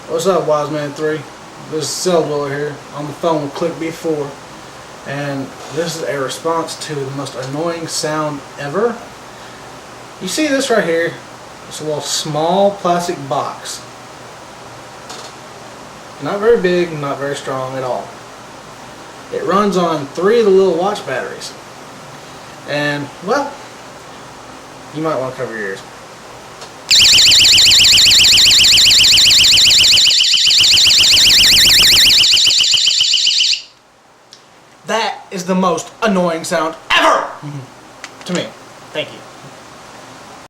What's up, Wiseman3? This is Cell here on the phone with ClickB4, and this is a response to the most annoying sound ever. You see this right here? It's a little small plastic box. Not very big, not very strong at all. It runs on 3 of the little watch batteries. And, well, you might want to cover your ears. That is the most annoying sound ever! To me. Thank you.